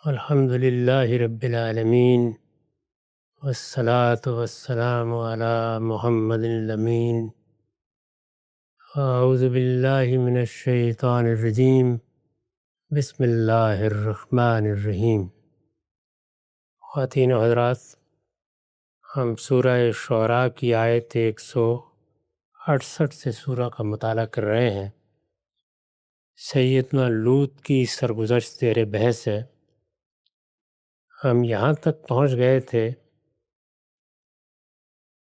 الحمد للہ رب العالمین، والصلاة والسلام علی محمد الامین۔ اعوذ باللہ من الشیطان الرجیم، بسم اللہ الرحمن الرحیم۔ خواتین و حضرات، ہم سورہ شعراء کی آیت 168 سے سورہ کا مطالعہ کر رہے ہیں۔ سیدنا لوط کی سرگزشت زیر بحث ہے۔ ہم یہاں تک پہنچ گئے تھے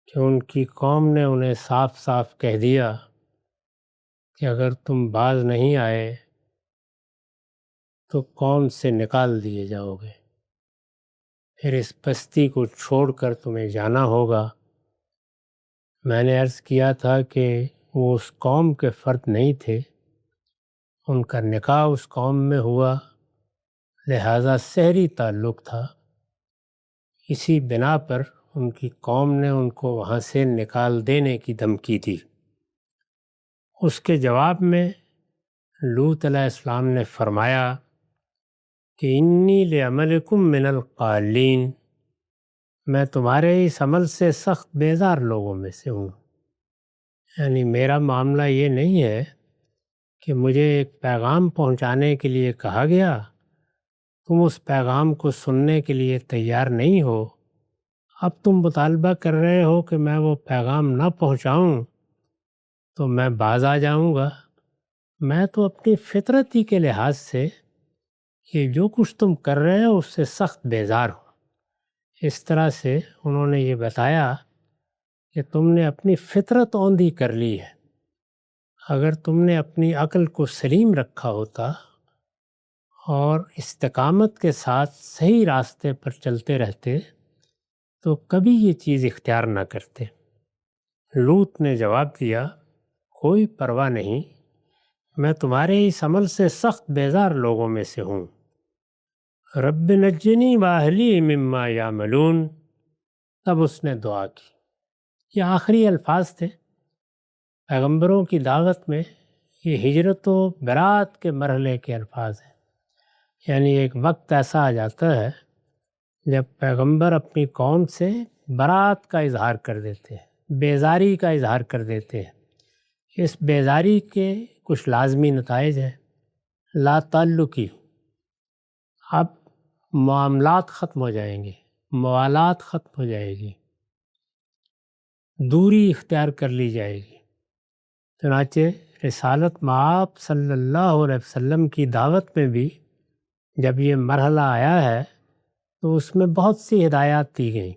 کہ ان کی قوم نے انہیں صاف صاف کہہ دیا کہ اگر تم باز نہیں آئے تو قوم سے نکال دیے جاؤ گے، پھر اس بستی کو چھوڑ کر تمہیں جانا ہوگا۔ میں نے عرض کیا تھا کہ وہ اس قوم کے فرد نہیں تھے، ان کا نکاح اس قوم میں ہوا، لہٰذا سحری تعلق تھا۔ اسی بنا پر ان کی قوم نے ان کو وہاں سے نکال دینے کی دھمکی دی۔ اس کے جواب میں لوط علیہ السلام نے فرمایا کہ انی لعملکم من القالین، میں تمہارے اس عمل سے سخت بیزار لوگوں میں سے ہوں۔ یعنی میرا معاملہ یہ نہیں ہے کہ مجھے ایک پیغام پہنچانے کے لیے کہا گیا، تم اس پیغام کو سننے کے لیے تیار نہیں ہو، اب تم مطالبہ کر رہے ہو کہ میں وہ پیغام نہ پہنچاؤں تو میں باز آ جاؤں گا۔ میں تو اپنی فطرت ہی کے لحاظ سے یہ جو کچھ تم کر رہے ہو اس سے سخت بیزار ہوں۔ اس طرح سے انہوں نے یہ بتایا کہ تم نے اپنی فطرت اوندھی کر لی ہے۔ اگر تم نے اپنی عقل کو سلیم رکھا ہوتا اور استقامت کے ساتھ صحیح راستے پر چلتے رہتے تو کبھی یہ چیز اختیار نہ کرتے۔ لوط نے جواب دیا، کوئی پرواہ نہیں، میں تمہارے اس عمل سے سخت بیزار لوگوں میں سے ہوں۔ رب نجنی واہلی مما یعملون، تب اس نے دعا کی۔ یہ آخری الفاظ تھے۔ پیغمبروں کی دعوت میں یہ ہجرت و برات کے مرحلے کے الفاظ ہیں۔ یعنی ایک وقت ایسا آ جاتا ہے جب پیغمبر اپنی قوم سے برات کا اظہار کر دیتے ہیں، بیزاری کا اظہار کر دیتے ہیں۔ اس بیزاری کے کچھ لازمی نتائج ہیں۔ لا تعلقی، اب معاملات ختم ہو جائیں گے، موالات ختم ہو جائے گی، دوری اختیار کر لی جائے گی۔ چنانچہ رسالت مآب صلی اللہ علیہ وسلم کی دعوت میں بھی جب یہ مرحلہ آیا ہے تو اس میں بہت سی ہدایات دی گئیں۔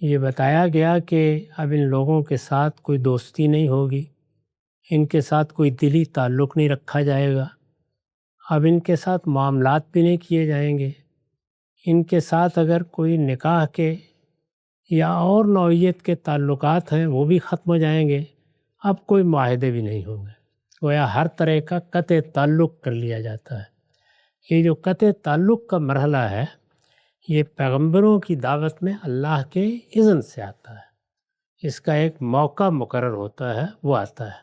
یہ بتایا گیا کہ اب ان لوگوں کے ساتھ کوئی دوستی نہیں ہوگی، ان کے ساتھ کوئی دلی تعلق نہیں رکھا جائے گا، اب ان کے ساتھ معاملات بھی نہیں کیے جائیں گے، ان کے ساتھ اگر کوئی نکاح کے یا اور نوعیت کے تعلقات ہیں وہ بھی ختم ہو جائیں گے، اب کوئی معاہدے بھی نہیں ہوں گے، گویا ہر طرح کا قطع تعلق کر لیا جاتا ہے۔ یہ جو قطع تعلق کا مرحلہ ہے یہ پیغمبروں کی دعوت میں اللہ کے اذن سے آتا ہے، اس کا ایک موقع مقرر ہوتا ہے، وہ آتا ہے۔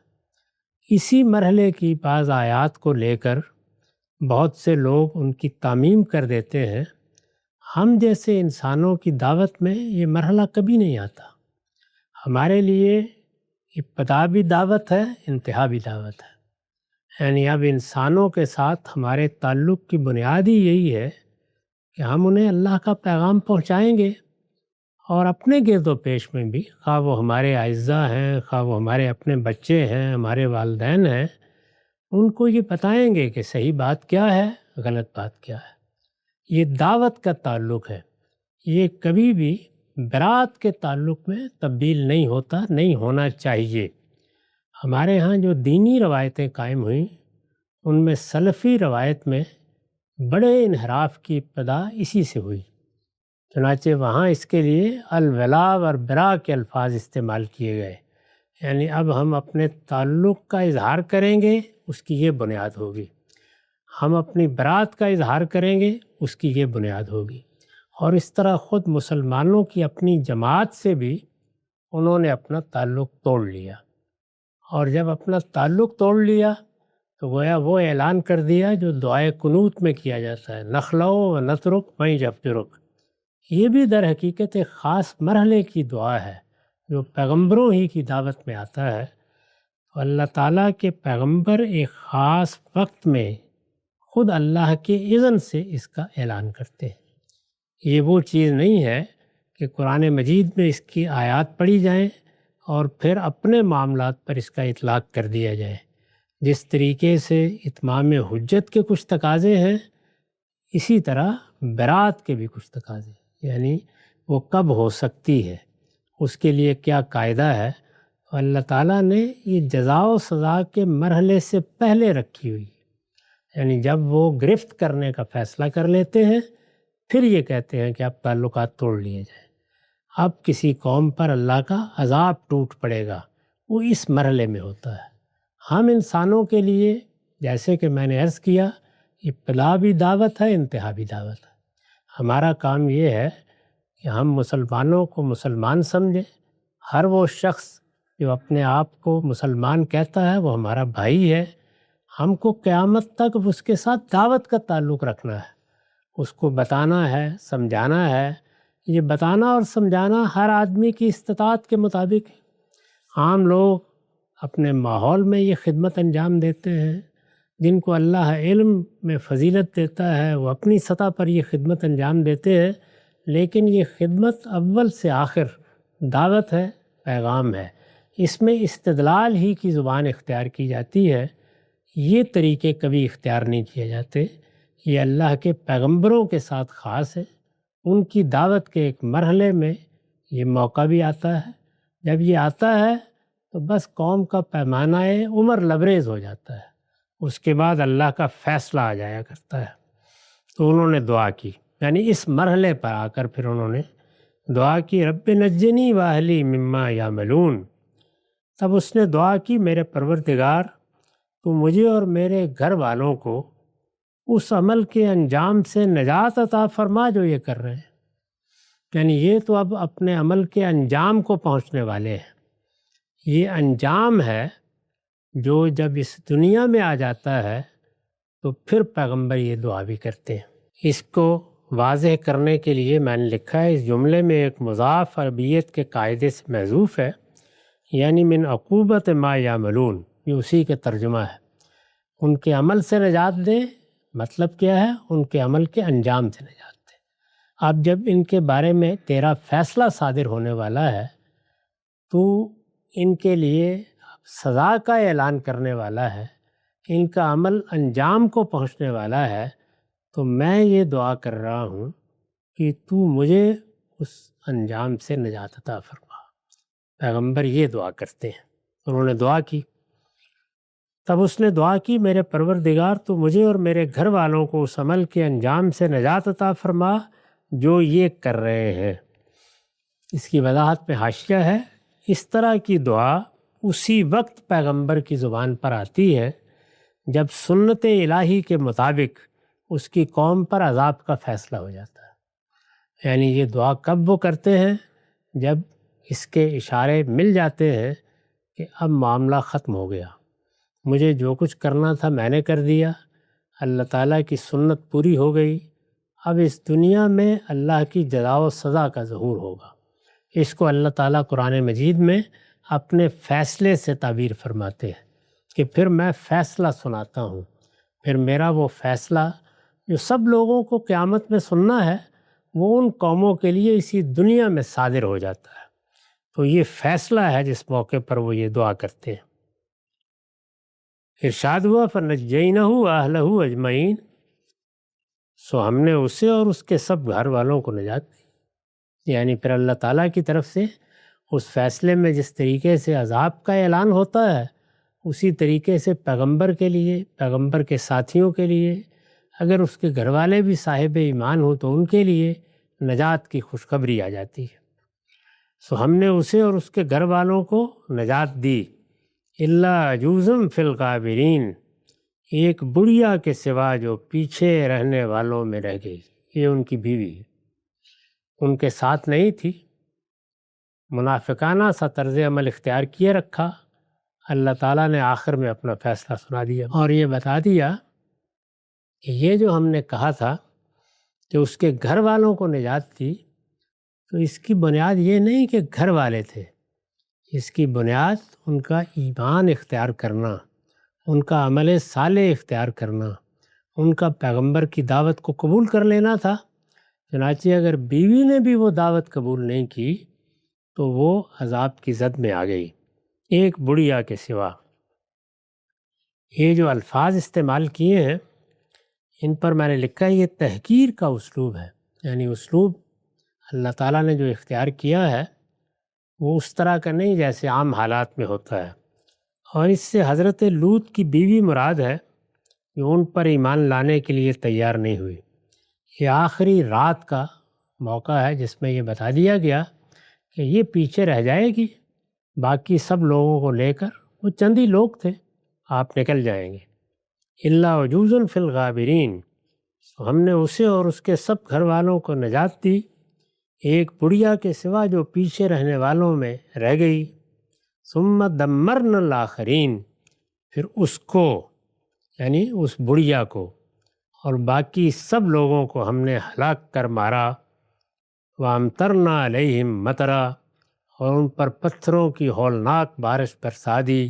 اسی مرحلے کی بعض آیات کو لے کر بہت سے لوگ ان کی تعمیم کر دیتے ہیں۔ ہم جیسے انسانوں کی دعوت میں یہ مرحلہ کبھی نہیں آتا۔ ہمارے لیے ابتدا بھی دعوت ہے، انتہا بھی دعوت ہے۔ یعنی اب انسانوں کے ساتھ ہمارے تعلق کی بنیاد ہی یہی ہے کہ ہم انہیں اللہ کا پیغام پہنچائیں گے، اور اپنے گرد و پیش میں بھی، خواہ وہ ہمارے اعزاء ہیں، خواہ وہ ہمارے اپنے بچے ہیں، ہمارے والدین ہیں، ان کو یہ بتائیں گے کہ صحیح بات کیا ہے، غلط بات کیا ہے۔ یہ دعوت کا تعلق ہے، یہ کبھی بھی برات کے تعلق میں تبدیل نہیں ہوتا، نہیں ہونا چاہیے۔ ہمارے ہاں جو دینی روایتیں قائم ہوئیں ان میں سلفی روایت میں بڑے انحراف کی ابتدا اسی سے ہوئی۔ چنانچہ وہاں اس کے لیے الولاء اور برا کے الفاظ استعمال کیے گئے۔ یعنی اب ہم اپنے تعلق کا اظہار کریں گے، اس کی یہ بنیاد ہوگی، ہم اپنی برات کا اظہار کریں گے، اس کی یہ بنیاد ہوگی۔ اور اس طرح خود مسلمانوں کی اپنی جماعت سے بھی انہوں نے اپنا تعلق توڑ لیا، اور جب اپنا تعلق توڑ لیا تو گویا وہ اعلان کر دیا جو دعائے قنوت میں کیا جاتا ہے، نخلو و نترک وہیں جفجرک۔ یہ بھی در حقیقت ایک خاص مرحلے کی دعا ہے جو پیغمبروں ہی کی دعوت میں آتا ہے۔ تو اللہ تعالیٰ کے پیغمبر ایک خاص وقت میں خود اللہ کے اذن سے اس کا اعلان کرتے ہیں۔ یہ وہ چیز نہیں ہے کہ قرآن مجید میں اس کی آیات پڑھی جائیں اور پھر اپنے معاملات پر اس کا اطلاق کر دیا جائے۔ جس طریقے سے اتمام حجت کے کچھ تقاضے ہیں، اسی طرح برات کے بھی کچھ تقاضے، یعنی وہ کب ہو سکتی ہے، اس کے لیے کیا قاعدہ ہے، تو اللہ تعالیٰ نے یہ جزا و سزا کے مرحلے سے پہلے رکھی ہوئی، یعنی جب وہ گرفت کرنے کا فیصلہ کر لیتے ہیں پھر یہ کہتے ہیں کہ اب تعلقات توڑ لیے جائیں۔ اب کسی قوم پر اللہ کا عذاب ٹوٹ پڑے گا، وہ اس مرحلے میں ہوتا ہے۔ ہم انسانوں کے لیے جیسے کہ میں نے عرض کیا، ابتدا بھی دعوت ہے، انتہا بھی دعوت ہے۔ ہمارا کام یہ ہے کہ ہم مسلمانوں کو مسلمان سمجھیں۔ ہر وہ شخص جو اپنے آپ کو مسلمان کہتا ہے وہ ہمارا بھائی ہے۔ ہم کو قیامت تک اس کے ساتھ دعوت کا تعلق رکھنا ہے، اس کو بتانا ہے، سمجھانا ہے۔ یہ بتانا اور سمجھانا ہر آدمی کی استطاعت کے مطابق ہے۔ عام لوگ اپنے ماحول میں یہ خدمت انجام دیتے ہیں، جن کو اللہ علم میں فضیلت دیتا ہے وہ اپنی سطح پر یہ خدمت انجام دیتے ہیں، لیکن یہ خدمت اول سے آخر دعوت ہے، پیغام ہے۔ اس میں استدلال ہی کی زبان اختیار کی جاتی ہے، یہ طریقے کبھی اختیار نہیں کیے جاتے۔ یہ اللہ کے پیغمبروں کے ساتھ خاص ہے۔ ان کی دعوت کے ایک مرحلے میں یہ موقع بھی آتا ہے۔ جب یہ آتا ہے تو بس قوم کا پیمانہ عمر لبریز ہو جاتا ہے، اس کے بعد اللہ کا فیصلہ آ جایا کرتا ہے۔ تو انہوں نے دعا کی، یعنی اس مرحلے پر آ کر پھر انہوں نے دعا کی، رب نجنی واہلی مما یعملون۔ تب اس نے دعا کی، میرے پروردگار تو مجھے اور میرے گھر والوں کو اس عمل کے انجام سے نجات عطا فرما جو یہ کر رہے ہیں۔ یعنی یہ تو اب اپنے عمل کے انجام کو پہنچنے والے ہیں۔ یہ انجام ہے جو جب اس دنیا میں آ جاتا ہے تو پھر پیغمبر یہ دعا بھی کرتے ہیں۔ اس کو واضح کرنے کے لیے میں نے لکھا ہے، اس جملے میں ایک مضاف عربیت کے قاعدے سے محذوف ہے، یعنی من عقوبت ما یعملون، یہ اسی کے ترجمہ ہے۔ ان کے عمل سے نجات دے، مطلب کیا ہے؟ ان کے عمل کے انجام سے نجات دے۔ اب جب ان کے بارے میں تیرا فیصلہ صادر ہونے والا ہے تو ان کے لیے سزا کا اعلان کرنے والا ہے، ان کا عمل انجام کو پہنچنے والا ہے، تو میں یہ دعا کر رہا ہوں کہ تو مجھے اس انجام سے نجات عطا فرما۔ پیغمبر یہ دعا کرتے ہیں۔ انہوں نے دعا کی، تب اس نے دعا کی، میرے پروردگار تو مجھے اور میرے گھر والوں کو اس عمل کے انجام سے نجات عطا فرما جو یہ کر رہے ہیں۔ اس کی وضاحت میں حاشیہ ہے، اس طرح کی دعا اسی وقت پیغمبر کی زبان پر آتی ہے جب سنت الہی کے مطابق اس کی قوم پر عذاب کا فیصلہ ہو جاتا ہے۔ یعنی یہ دعا کب وہ کرتے ہیں؟ جب اس کے اشارے مل جاتے ہیں کہ اب معاملہ ختم ہو گیا، مجھے جو کچھ کرنا تھا میں نے کر دیا، اللہ تعالیٰ کی سنت پوری ہو گئی، اب اس دنیا میں اللہ کی جزا و سزا کا ظہور ہوگا۔ اس کو اللہ تعالیٰ قرآن مجید میں اپنے فیصلے سے تعبیر فرماتے ہیں کہ پھر میں فیصلہ سناتا ہوں، پھر میرا وہ فیصلہ جو سب لوگوں کو قیامت میں سننا ہے وہ ان قوموں کے لیے اسی دنیا میں صادر ہو جاتا ہے۔ تو یہ فیصلہ ہے جس موقع پر وہ یہ دعا کرتے ہیں۔ ارشاد ہوا فَنَجَّيْنَهُ وَأَهْلَهُ أَجْمَعِينَ، سو ہم نے اسے اور اس کے سب گھر والوں کو نجات دی۔ یعنی پھر اللہ تعالیٰ کی طرف سے اس فیصلے میں جس طریقے سے عذاب کا اعلان ہوتا ہے، اسی طریقے سے پیغمبر کے لیے، پیغمبر کے ساتھیوں کے لیے، اگر اس کے گھر والے بھی صاحب ایمان ہوں تو ان کے لیے نجات کی خوشخبری آ جاتی ہے۔ سو ہم نے اسے اور اس کے گھر والوں کو نجات دی، الا عجوزا فی الغابرین، ایک بڑھیا کے سوا جو پیچھے رہنے والوں میں رہ گئی۔ یہ ان کی بیوی ہے، ان کے ساتھ نہیں تھی، منافقانہ سا طرز عمل اختیار کیے رکھا، اللہ تعالیٰ نے آخر میں اپنا فیصلہ سنا دیا اور یہ بتا دیا کہ یہ جو ہم نے کہا تھا کہ اس کے گھر والوں کو نجات دی، تو اس کی بنیاد یہ نہیں کہ گھر والے تھے، اس کی بنیاد ان کا ایمان اختیار کرنا، ان کا عمل صالح اختیار کرنا، ان کا پیغمبر کی دعوت کو قبول کر لینا تھا۔ چنانچہ اگر بیوی نے بھی وہ دعوت قبول نہیں کی تو وہ عذاب کی زد میں آ گئی، ایک بڑھیا کے سوا۔ یہ جو الفاظ استعمال کیے ہیں ان پر میں نے لکھا ہے یہ تحقیر کا اسلوب ہے، یعنی اسلوب اللہ تعالیٰ نے جو اختیار کیا ہے وہ اس طرح کا نہیں جیسے عام حالات میں ہوتا ہے۔ اور اس سے حضرت لوط کی بیوی مراد ہے جو ان پر ایمان لانے کے لیے تیار نہیں ہوئی۔ یہ آخری رات کا موقع ہے جس میں یہ بتا دیا گیا کہ یہ پیچھے رہ جائے گی، باقی سب لوگوں کو لے کر، وہ چند ہی لوگ تھے، آپ نکل جائیں گے۔ الا عجوزا فی الغابرین، تو ہم نے اسے اور اس کے سب گھر والوں کو نجات دی، ایک بڑھیا کے سوا جو پیچھے رہنے والوں میں رہ گئی۔ ثم دمرنا الآخرین، پھر اس کو یعنی اس بڑھیا کو اور باقی سب لوگوں کو ہم نے ہلاک کر مارا۔ وامطرنا علیہم مطرا، اور ان پر پتھروں کی ہولناک بارش برسا دی۔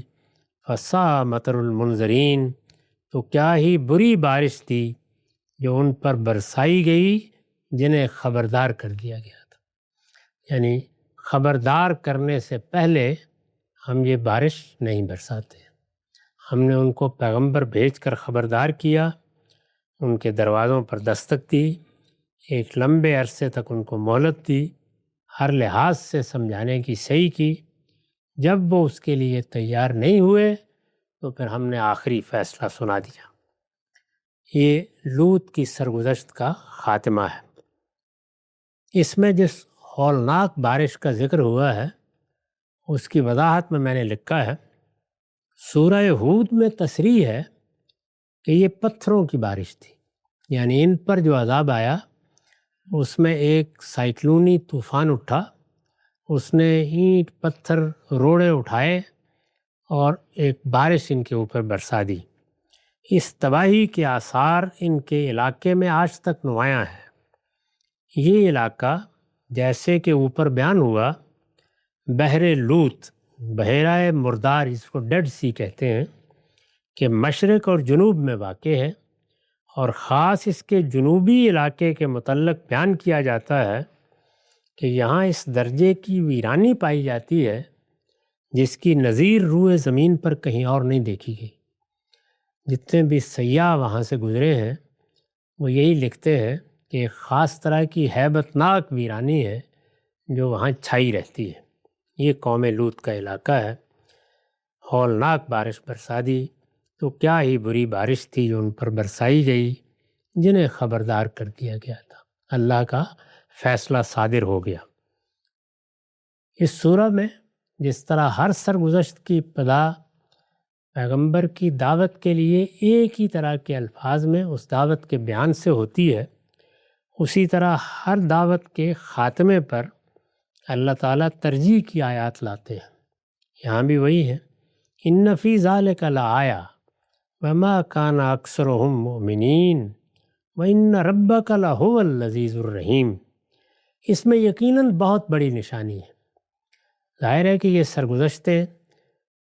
فساء مطر المنذرین، تو کیا ہی بری بارش تھی جو ان پر برسائی گئی جنہیں خبردار کر دیا گیا تھا۔ یعنی خبردار کرنے سے پہلے ہم یہ بارش نہیں برساتے، ہم نے ان کو پیغمبر بھیج کر خبردار کیا، ان کے دروازوں پر دستک دی، ایک لمبے عرصے تک ان کو مہلت دی، ہر لحاظ سے سمجھانے کی صحیح کی۔ جب وہ اس کے لیے تیار نہیں ہوئے تو پھر ہم نے آخری فیصلہ سنا دیا۔ یہ لوط کی سرگزشت کا خاتمہ ہے۔ اس میں جس ہولناک بارش کا ذکر ہوا ہے اس کی وضاحت میں نے لکھا ہے، سورہ ہود میں تصریح ہے کہ یہ پتھروں کی بارش تھی، یعنی ان پر جو عذاب آیا اس میں ایک سائیکلونی طوفان اٹھا، اس نے اینٹ پتھر روڑے اٹھائے اور ایک بارش ان کے اوپر برسا دی۔ اس تباہی کے آثار ان کے علاقے میں آج تک نمایاں ہیں۔ یہ علاقہ جیسے کہ اوپر بیان ہوا بحر لوط، بحیرہ مردار جس کو ڈیڈ سی کہتے ہیں، کہ مشرق اور جنوب میں واقع ہے، اور خاص اس کے جنوبی علاقے کے متعلق بیان کیا جاتا ہے کہ یہاں اس درجے کی ویرانی پائی جاتی ہے جس کی نظیر روئے زمین پر کہیں اور نہیں دیکھی گئی۔ جتنے بھی سیاح وہاں سے گزرے ہیں وہ یہی لکھتے ہیں کہ ایک خاص طرح کی ہیبت ناک ویرانی ہے جو وہاں چھائی رہتی ہے۔ یہ قوم لوط کا علاقہ ہے۔ ہولناک بارش برسا دی، تو کیا ہی بری بارش تھی جو ان پر برسائی گئی جنہیں خبردار کر دیا گیا تھا۔ اللہ کا فیصلہ صادر ہو گیا۔ اس سورہ میں جس طرح ہر سرگزشت کی ابتدا پیغمبر کی دعوت کے لیے ایک ہی طرح کے الفاظ میں اس دعوت کے بیان سے ہوتی ہے، اسی طرح ہر دعوت کے خاتمے پر اللہ تعالیٰ ترجیح کی آیات لاتے ہیں۔ یہاں بھی وہی ہے، ان فی ذالک لآیہ وما کان اکثرہم مؤمنین وان ربک لہو العزیز الرحیم۔ اس میں یقیناً بہت بڑی نشانی ہے۔ ظاہر ہے کہ یہ سرگزشتیں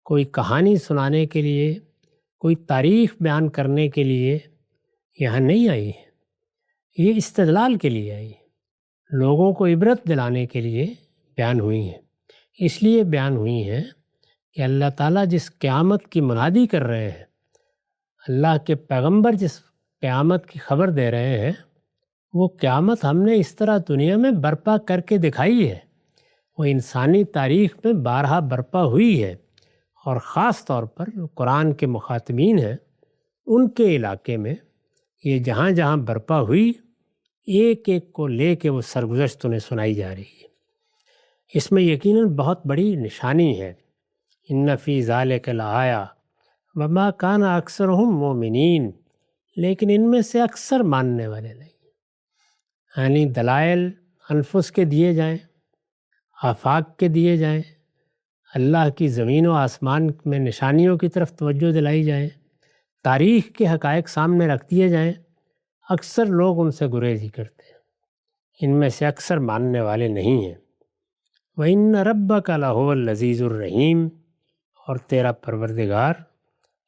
کوئی کہانی سنانے کے لیے، کوئی تاریخ بیان کرنے کے لیے یہاں نہیں آئی ہیں، یہ استدلال کے لیے آئی ہیں، لوگوں کو عبرت دلانے کے لیے بیان ہوئی ہیں۔ اس لیے بیان ہوئی ہیں کہ اللہ تعالیٰ جس قیامت کی منادی کر رہے ہیں، اللہ کے پیغمبر جس قیامت کی خبر دے رہے ہیں، وہ قیامت ہم نے اس طرح دنیا میں برپا کر کے دکھائی ہے، وہ انسانی تاریخ میں بارہا برپا ہوئی ہے، اور خاص طور پر جو قرآن کے مخاطبین ہیں ان کے علاقے میں یہ جہاں جہاں برپا ہوئی، ایک ایک کو لے کے وہ سرگزشت انہیں سنائی جا رہی ہے۔ اس میں یقیناً بہت بڑی نشانی ہے۔ ان فی ذالک لآیہ وما کان اکثرہم مؤمنین، لیکن ان میں سے اکثر ماننے والے نہیں، یعنی دلائل انفس کے دیے جائیں، آفاق کے دیے جائیں، اللہ کی زمین و آسمان میں نشانیوں کی طرف توجہ دلائی جائے، تاریخ کے حقائق سامنے رکھ دیے جائیں، اکثر لوگ ان سے گریز ہی کرتے ہیں، ان میں سے اکثر ماننے والے نہیں ہیں۔ وَإِنَّ رَبَّكَ لَهُوَ الْعَزِيزُ الرَّحِيمُ، اور تیرا پروردگار،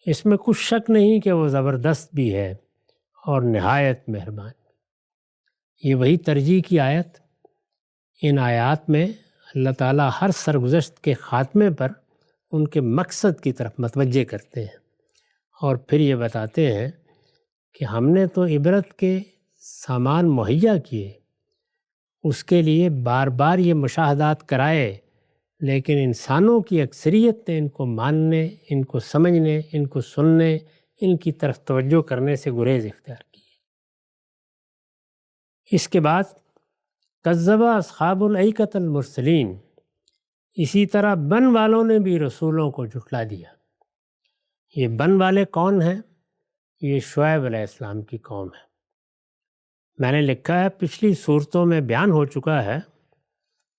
اس میں کچھ شک نہیں کہ وہ زبردست بھی ہے اور نہایت مہربان۔ یہ وہی ترجیح کی آیت، ان آیات میں اللہ تعالیٰ ہر سرگزشت کے خاتمے پر ان کے مقصد کی طرف متوجہ کرتے ہیں، اور پھر یہ بتاتے ہیں کہ ہم نے تو عبرت کے سامان مہیا کیے، اس کے لیے بار بار یہ مشاہدات کرائے، لیکن انسانوں کی اکثریت نے ان کو ماننے، ان کو سمجھنے، ان کو سننے، ان کی طرف توجہ کرنے سے گریز اختیار کی۔ اس کے بعد کذب اصحاب الایکۃ المرسلین، اسی طرح بن والوں نے بھی رسولوں کو جھٹلا دیا۔ یہ بن والے کون ہیں؟ یہ شعیب علیہ السلام کی قوم ہے۔ میں نے لکھا ہے، پچھلی صورتوں میں بیان ہو چکا ہے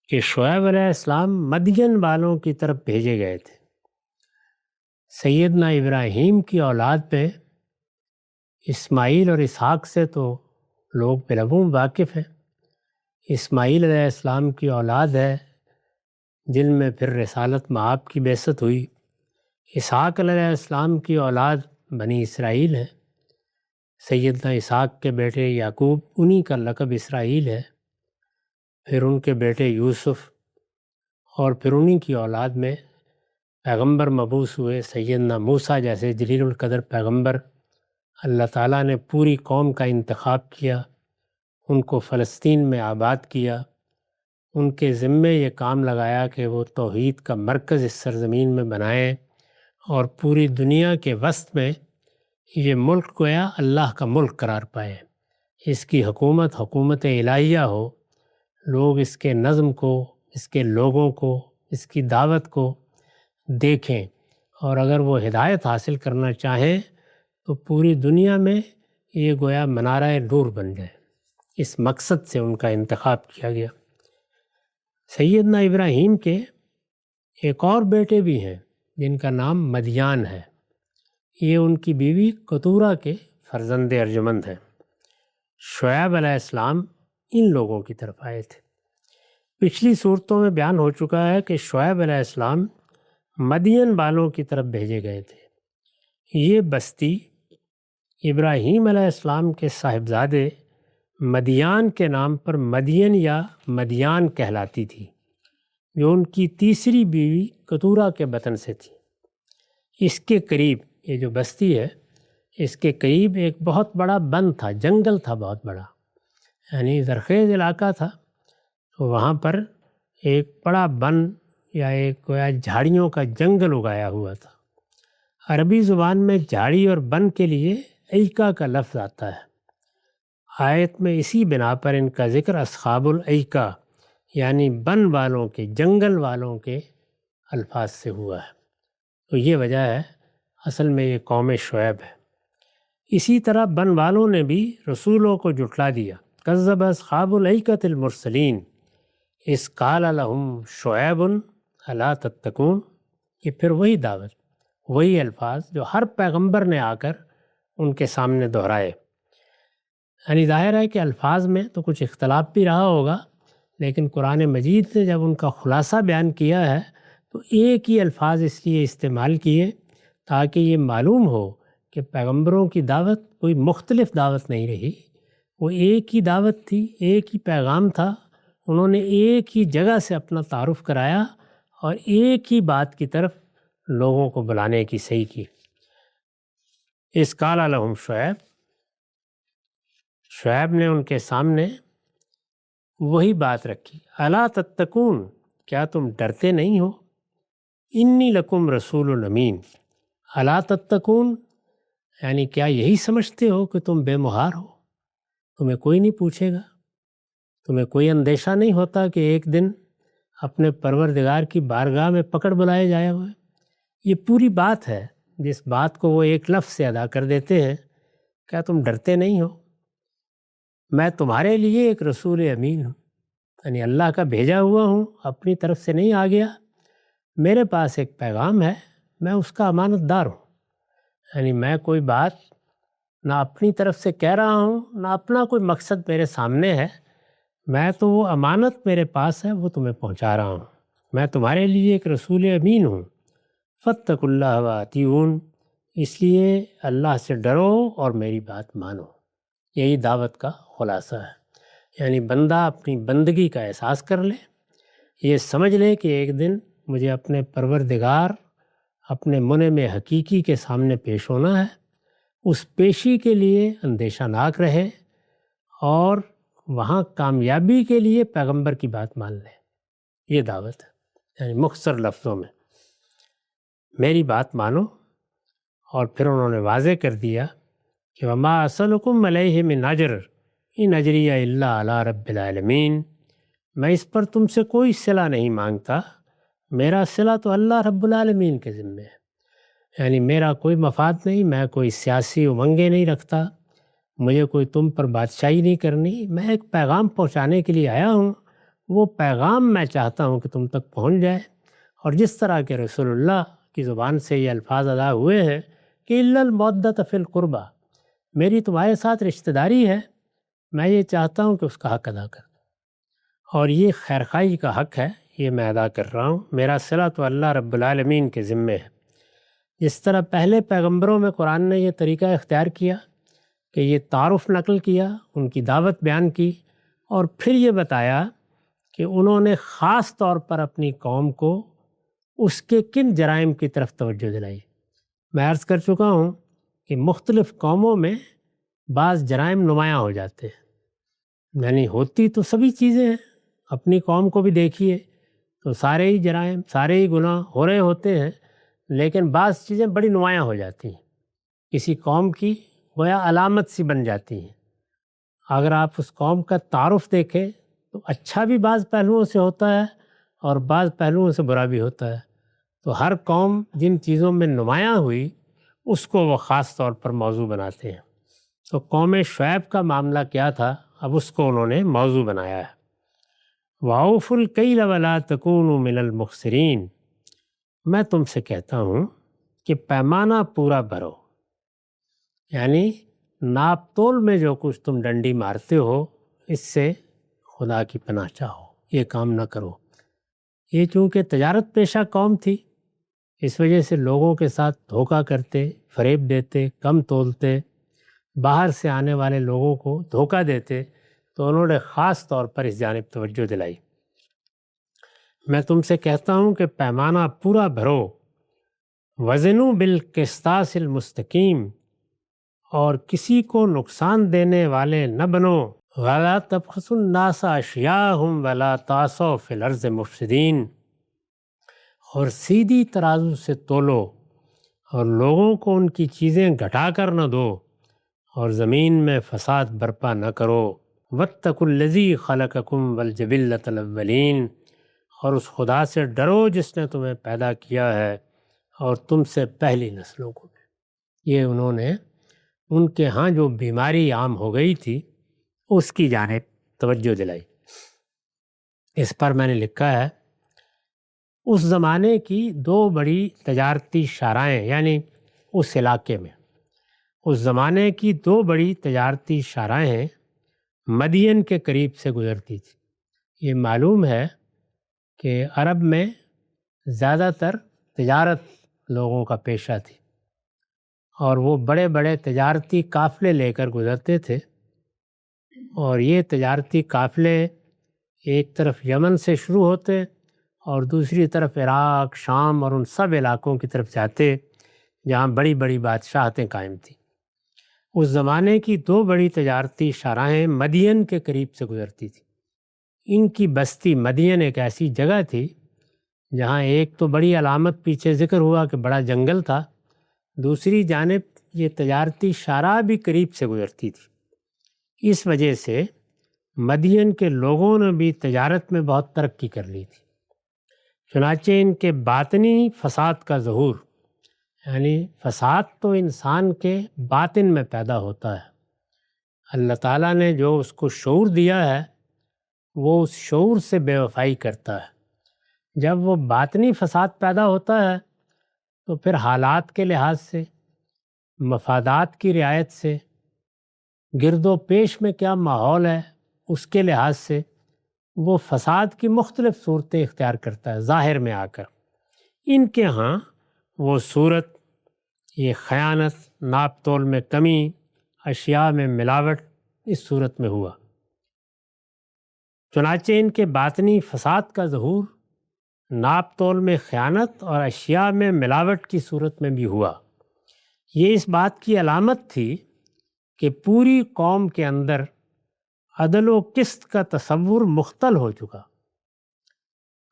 کہ شعیب علیہ السلام مدین والوں کی طرف بھیجے گئے تھے۔ سیدنا ابراہیم کی اولاد میں اسماعیل اور اسحاق سے تو لوگ بالعموم واقف ہیں۔ اسماعیل علیہ السلام کی اولاد ہے جن میں پھر رسالت مآب کی بعثت ہوئی۔ اسحاق علیہ السلام کی اولاد بنی اسرائیل ہے۔ سیدنا اسحاق کے بیٹے یعقوب، انہی کا لقب اسرائیل ہے۔ پھر ان کے بیٹے یوسف، اور پھر انہی کی اولاد میں پیغمبر مبعوث ہوئے سیدنا موسیٰ جیسے جلیل القدر پیغمبر۔ اللہ تعالیٰ نے پوری قوم کا انتخاب کیا، ان کو فلسطین میں آباد کیا، ان کے ذمے یہ کام لگایا کہ وہ توحید کا مرکز اس سرزمین میں بنائیں، اور پوری دنیا کے وسط میں یہ ملک گویا اللہ کا ملک قرار پائے، اس کی حکومت الہیہ ہو، لوگ اس کے نظم کو، اس کے لوگوں کو، اس کی دعوت کو دیکھیں، اور اگر وہ ہدایت حاصل کرنا چاہیں تو پوری دنیا میں یہ گویا منارہ نور بن جائے۔ اس مقصد سے ان کا انتخاب کیا گیا۔ سیدنا ابراہیم کے ایک اور بیٹے بھی ہیں جن کا نام مدیان ہے۔ یہ ان کی بیوی کتورہ کے فرزند ارجمند ہیں۔ شعیب علیہ السلام ان لوگوں کی طرف آئے تھے۔ پچھلی صورتوں میں بیان ہو چکا ہے کہ شعیب علیہ السلام مدین والوں کی طرف بھیجے گئے تھے۔ یہ بستی ابراہیم علیہ السلام کے صاحبزادے مدیان کے نام پر مدین یا مدیان کہلاتی تھی، جو ان کی تیسری بیوی کتورہ کے بطن سے تھی۔ اس کے قریب، یہ جو بستی ہے، اس کے قریب ایک بہت بڑا بن تھا، جنگل تھا بہت بڑا، یعنی زرخیز علاقہ تھا۔ تو وہاں پر ایک بڑا بن یا ایک گویا جھاڑیوں کا جنگل اگایا ہوا تھا۔ عربی زبان میں جھاڑی اور بن کے لیے ایکا کا لفظ آتا ہے۔ آیت میں اسی بنا پر ان کا ذکر اصحاب الایکا یعنی بن والوں کے، جنگل والوں کے الفاظ سے ہوا ہے۔ تو یہ وجہ ہے، اصل میں یہ قوم شعیب ہے۔ اسی طرح بن والوں نے بھی رسولوں کو جھٹلا دیا۔ کذب اصحاب الایکۃ المرسلین اذ قال لهم شعیب الا تتقون۔ یہ پھر وہی دعوت، وہی الفاظ جو ہر پیغمبر نے آ کر ان کے سامنے دہرائے۔ یعنی ظاہر ہے کہ الفاظ میں تو کچھ اختلاف بھی رہا ہوگا، لیکن قرآن مجید نے جب ان کا خلاصہ بیان کیا ہے تو ایک ہی الفاظ اس لیے استعمال کیے تاکہ یہ معلوم ہو کہ پیغمبروں کی دعوت کوئی مختلف دعوت نہیں رہی، وہ ایک ہی دعوت تھی، ایک ہی پیغام تھا۔ انہوں نے ایک ہی جگہ سے اپنا تعارف کرایا اور ایک ہی بات کی طرف لوگوں کو بلانے کی صحیح کی۔ اذ قال لهم شعیب نے ان کے سامنے وہی بات رکھی، الا تتقون، کیا تم ڈرتے نہیں ہو؟ انی لکم رسول امین۔ الا تتقون یعنی کیا یہی سمجھتے ہو کہ تم بے مہار ہو، تمہیں کوئی نہیں پوچھے گا، تمہیں کوئی اندیشہ نہیں ہوتا کہ ایک دن اپنے پروردگار کی بارگاہ میں پکڑ بلائے جائے ہوئے؟ یہ پوری بات ہے، جس بات کو وہ ایک لفظ سے ادا کر دیتے ہیں، کیا تم ڈرتے نہیں ہو؟ میں تمہارے لیے ایک رسول امین ہوں، یعنی اللہ کا بھیجا ہوا ہوں، اپنی طرف سے نہیں آ گیا۔ میرے پاس ایک پیغام ہے، میں اس کا امانت دار ہوں۔ یعنی میں کوئی بات نہ اپنی طرف سے کہہ رہا ہوں، نہ اپنا کوئی مقصد میرے سامنے ہے، میں تو وہ امانت میرے پاس ہے وہ تمہیں پہنچا رہا ہوں۔ میں تمہارے لیے ایک رسول امین ہوں۔ فاتقوا اللہ وأطیعون، اس لیے اللہ سے ڈرو اور میری بات مانو۔ یہی دعوت کا خلاصہ ہے۔ یعنی بندہ اپنی بندگی کا احساس کر لے، یہ سمجھ لے کہ ایک دن مجھے اپنے پروردگار، اپنے منعم حقیقی کے سامنے پیش ہونا ہے۔ اس پیشی کے لیے اندیشہ ناک رہے اور وہاں کامیابی کے لیے پیغمبر کی بات مان لے۔ یہ دعوت ہے۔ یعنی مختصر لفظوں میں میری بات مانو۔ اور پھر انہوں نے واضح کر دیا کہ وما اسألکم علیہ من اجر ان اجری الا علی رب العالمین، میں اس پر تم سے کوئی صلہ نہیں مانگتا، میرا صلہ تو اللہ رب العالمین کے ذمے ہے۔ یعنی میرا کوئی مفاد نہیں، میں کوئی سیاسی امنگیں نہیں رکھتا، مجھے کوئی تم پر بادشاہی نہیں کرنی، میں ایک پیغام پہنچانے کے لیے آیا ہوں۔ وہ پیغام میں چاہتا ہوں کہ تم تک پہنچ جائے۔ اور جس طرح کے رسول اللہ کی زبان سے یہ الفاظ ادا ہوئے ہیں کہ الا المودۃ فی القربہ، میری تمہارے ساتھ رشتہ داری ہے، میں یہ چاہتا ہوں کہ اس کا حق ادا کر دوں، اور یہ خیرخواہی کا حق ہے، یہ میں ادا کر رہا ہوں۔ میرا صلہ تو اللہ رب العالمین کے ذمے ہے۔ جس طرح پہلے پیغمبروں میں قرآن نے یہ طریقہ اختیار کیا کہ یہ تعارف نقل کیا، ان کی دعوت بیان کی، اور پھر یہ بتایا کہ انہوں نے خاص طور پر اپنی قوم کو اس کے کن جرائم کی طرف توجہ دلائی۔ میں عرض کر چکا ہوں کہ مختلف قوموں میں بعض جرائم نمایاں ہو جاتے ہیں، یعنی ہوتی تو سبھی چیزیں ہیں، اپنی قوم کو بھی دیکھیے تو سارے ہی جرائم، سارے ہی گناہ ہو رہے ہوتے ہیں، لیکن بعض چیزیں بڑی نمایاں ہو جاتی ہیں، کسی قوم کی گویا علامت سی بن جاتی ہیں۔ اگر آپ اس قوم کا تعارف دیکھیں تو اچھا بھی بعض پہلوؤں سے ہوتا ہے اور بعض پہلوؤں سے برا بھی ہوتا ہے۔ تو ہر قوم جن چیزوں میں نمایاں ہوئی اس کو وہ خاص طور پر موضوع بناتے ہیں۔ تو قوم شعیب کا معاملہ کیا تھا، اب اس کو انہوں نے موضوع بنایا ہے۔ وَأَوْفُوا الْكَيْلَ وَلَا تَكُونُوا مِنَ الْمُخْسِرِينَ، میں تم سے کہتا ہوں کہ پیمانہ پورا بھرو، یعنی ناپ تول میں جو کچھ تم ڈنڈی مارتے ہو اس سے خدا کی پناہ چاہو، یہ کام نہ کرو۔ یہ چونکہ تجارت پیشہ قوم تھی، اس وجہ سے لوگوں کے ساتھ دھوکہ کرتے، فریب دیتے، کم تولتے، باہر سے آنے والے لوگوں کو دھوکہ دیتے، تو انہوں نے خاص طور پر اس جانب توجہ دلائی۔ میں تم سے کہتا ہوں کہ پیمانہ پورا بھرو، وزنوا بالقسطاس المستقیم، اور کسی کو نقصان دینے والے نہ بنو، ولا تبخسوا الناس اشیاءہم ولا تعثوا فی الارض مفسدین، اور سیدھی ترازو سے تولو اور لوگوں کو ان کی چیزیں گھٹا کر نہ دو، اور زمین میں فساد برپا نہ کرو۔ واتقوا الذی خلقکم والجبلۃ الاولین، اور اس خدا سے ڈرو جس نے تمہیں پیدا کیا ہے اور تم سے پہلی نسلوں کو بھی۔ یہ انہوں نے ان کے ہاں جو بیماری عام ہو گئی تھی اس کی جانب توجہ دلائی۔ اس پر میں نے لکھا ہے اس زمانے کی دو بڑی تجارتی شاہراہیں، یعنی اس علاقے میں اس زمانے کی دو بڑی تجارتی شاہراہیں مدین کے قریب سے گزرتی تھی۔ یہ معلوم ہے کہ عرب میں زیادہ تر تجارت لوگوں کا پیشہ تھی، اور وہ بڑے بڑے تجارتی قافلے لے کر گزرتے تھے، اور یہ تجارتی قافلے ایک طرف یمن سے شروع ہوتے اور دوسری طرف عراق، شام اور ان سب علاقوں کی طرف جاتے جہاں بڑی بڑی بادشاہتیں قائم تھیں۔ اس زمانے کی دو بڑی تجارتی شاہراہیں مدین کے قریب سے گزرتی تھیں۔ ان کی بستی مدین ایک ایسی جگہ تھی جہاں ایک تو بڑی علامت پیچھے ذکر ہوا کہ بڑا جنگل تھا، دوسری جانب یہ تجارتی شاہراہ بھی قریب سے گزرتی تھی۔ اس وجہ سے مدین کے لوگوں نے بھی تجارت میں بہت ترقی کر لی تھی۔ چنانچہ ان کے باطنی فساد کا ظہور، یعنی فساد تو انسان کے باطن میں پیدا ہوتا ہے، اللہ تعالیٰ نے جو اس کو شعور دیا ہے وہ اس شعور سے بے وفائی کرتا ہے۔ جب وہ باطنی فساد پیدا ہوتا ہے تو پھر حالات کے لحاظ سے، مفادات کی رعایت سے، گرد و پیش میں کیا ماحول ہے اس کے لحاظ سے وہ فساد کی مختلف صورتیں اختیار کرتا ہے ظاہر میں آ کر۔ ان کے ہاں وہ صورت، یہ خیانت، ناپ تول میں کمی، اشیاء میں ملاوٹ اس صورت میں ہوا۔ چنانچہ ان کے باطنی فساد کا ظہور ناپ تول میں خیانت اور اشیاء میں ملاوٹ کی صورت میں بھی ہوا۔ یہ اس بات کی علامت تھی کہ پوری قوم کے اندر عدل و قسط کا تصور مختل ہو چکا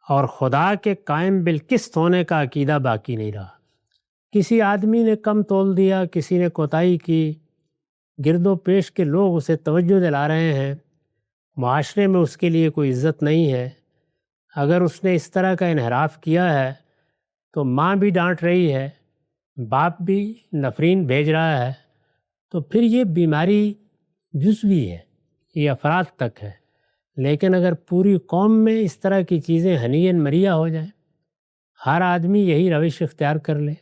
اور خدا کے قائم بالقسط ہونے کا عقیدہ باقی نہیں رہا۔ کسی آدمی نے کم تول دیا، کسی نے کوتاہی کی، گرد و پیش کے لوگ اسے توجہ دلا رہے ہیں، معاشرے میں اس کے لیے کوئی عزت نہیں ہے۔ اگر اس نے اس طرح کا انحراف کیا ہے تو ماں بھی ڈانٹ رہی ہے، باپ بھی نفرین بھیج رہا ہے، تو پھر یہ بیماری جزوی ہے، یہ افراد تک ہے۔ لیکن اگر پوری قوم میں اس طرح کی چیزیں ہنین مریا ہو جائیں، ہر آدمی یہی روش اختیار کر لے،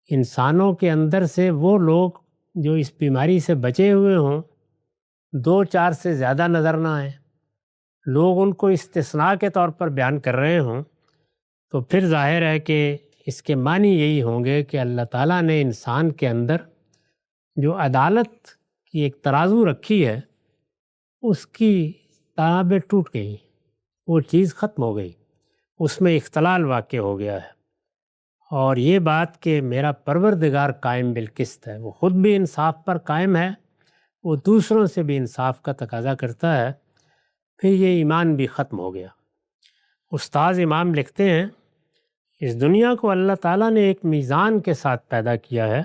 انسانوں کے اندر سے وہ لوگ جو اس بیماری سے بچے ہوئے ہوں 2-4 سے زیادہ نظر نہ آئیں، لوگ ان کو استثناء کے طور پر بیان کر رہے ہوں، تو پھر ظاہر ہے کہ اس کے معنی یہی ہوں گے کہ اللہ تعالیٰ نے انسان کے اندر جو عدالت کی ایک ترازو رکھی ہے اس کی تابیں ٹوٹ گئی، وہ چیز ختم ہو گئی، اس میں اختلال واقع ہو گیا ہے۔ اور یہ بات کہ میرا پروردگار قائم بالقسط ہے، وہ خود بھی انصاف پر قائم ہے، وہ دوسروں سے بھی انصاف کا تقاضا کرتا ہے، پھر یہ ایمان بھی ختم ہو گیا۔ استاذ امام لکھتے ہیں، اس دنیا کو اللہ تعالیٰ نے ایک میزان کے ساتھ پیدا کیا ہے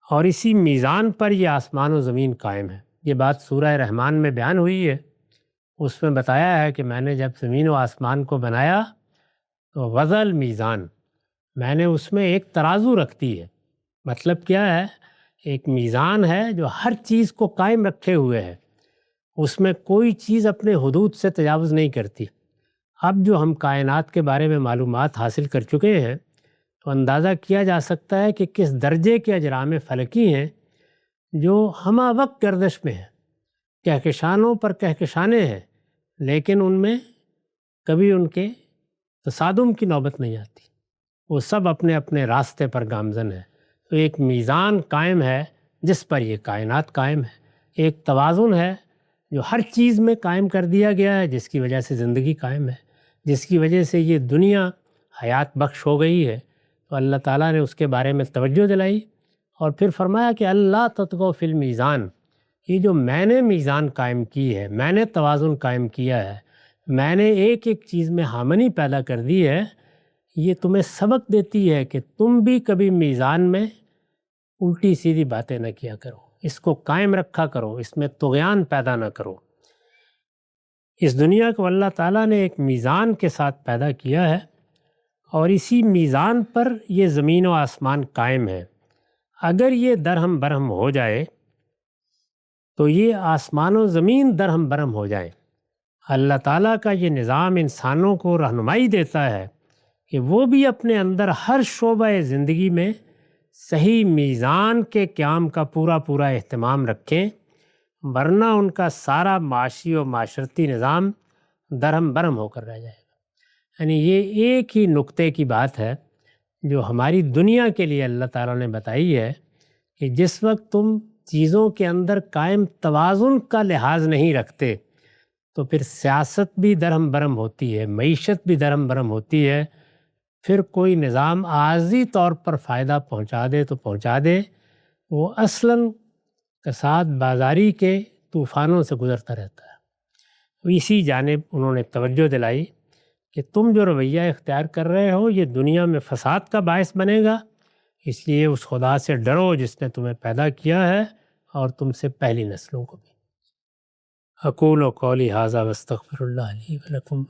اور اسی میزان پر یہ آسمان و زمین قائم ہے۔ یہ بات سورہ رحمان میں بیان ہوئی ہے، اس میں بتایا ہے کہ میں نے جب زمین و آسمان کو بنایا تو وضع المیزان، میں نے اس میں ایک ترازو رکھ دی ہے۔ مطلب کیا ہے؟ ایک میزان ہے جو ہر چیز کو قائم رکھے ہوئے ہے، اس میں کوئی چیز اپنے حدود سے تجاوز نہیں کرتی۔ اب جو ہم کائنات کے بارے میں معلومات حاصل کر چکے ہیں تو اندازہ کیا جا سکتا ہے کہ کس درجے کے اجرام فلکی ہیں جو ہمہ وقت گردش میں ہیں، کہکشانوں پر کہکشانے ہیں، لیکن ان میں کبھی ان کے تصادم کی نوبت نہیں آتی، وہ سب اپنے اپنے راستے پر گامزن ہیں۔ تو ایک میزان قائم ہے جس پر یہ کائنات قائم ہے، ایک توازن ہے جو ہر چیز میں قائم کر دیا گیا ہے، جس کی وجہ سے زندگی قائم ہے، جس کی وجہ سے یہ دنیا حیات بخش ہو گئی ہے۔ تو اللہ تعالیٰ نے اس کے بارے میں توجہ دلائی اور پھر فرمایا کہ اللہ تطغوا فی المیزان، یہ جو میں نے میزان قائم کی ہے، میں نے توازن قائم کیا ہے، میں نے ایک ایک چیز میں ہارمنی پیدا کر دی ہے، یہ تمہیں سبق دیتی ہے کہ تم بھی کبھی میزان میں الٹی سیدھی باتیں نہ کیا کرو، اس کو قائم رکھا کرو، اس میں طغیان پیدا نہ کرو۔ اس دنیا کو اللہ تعالیٰ نے ایک میزان کے ساتھ پیدا کیا ہے اور اسی میزان پر یہ زمین و آسمان قائم ہے۔ اگر یہ درہم برہم ہو جائے تو یہ آسمان و زمین درہم برہم ہو جائیں۔ اللہ تعالیٰ کا یہ نظام انسانوں کو رہنمائی دیتا ہے کہ وہ بھی اپنے اندر ہر شعبہ زندگی میں صحیح میزان کے قیام کا پورا اہتمام رکھیں، ورنہ ان کا سارا معاشی و معاشرتی نظام درہم برہم ہو کر رہ جائے گا۔ یعنی یہ ایک ہی نقطے کی بات ہے جو ہماری دنیا کے لیے اللہ تعالیٰ نے بتائی ہے کہ جس وقت تم چیزوں کے اندر قائم توازن کا لحاظ نہیں رکھتے تو پھر سیاست بھی درہم برہم ہوتی ہے، معیشت بھی درہم برہم ہوتی ہے، پھر کوئی نظام عارضی طور پر فائدہ پہنچا دے تو پہنچا دے، وہ اصلاً کساد بازاری کے طوفانوں سے گزرتا رہتا ہے۔ اسی جانب انہوں نے توجہ دلائی کہ تم جو رویہ اختیار کر رہے ہو یہ دنیا میں فساد کا باعث بنے گا، اس لیے اس خدا سے ڈرو جس نے تمہیں پیدا کیا ہے اور تم سے پہلی نسلوں کو بھی۔ اقول قولی ھذا واستغفر اللہ لی ولکم۔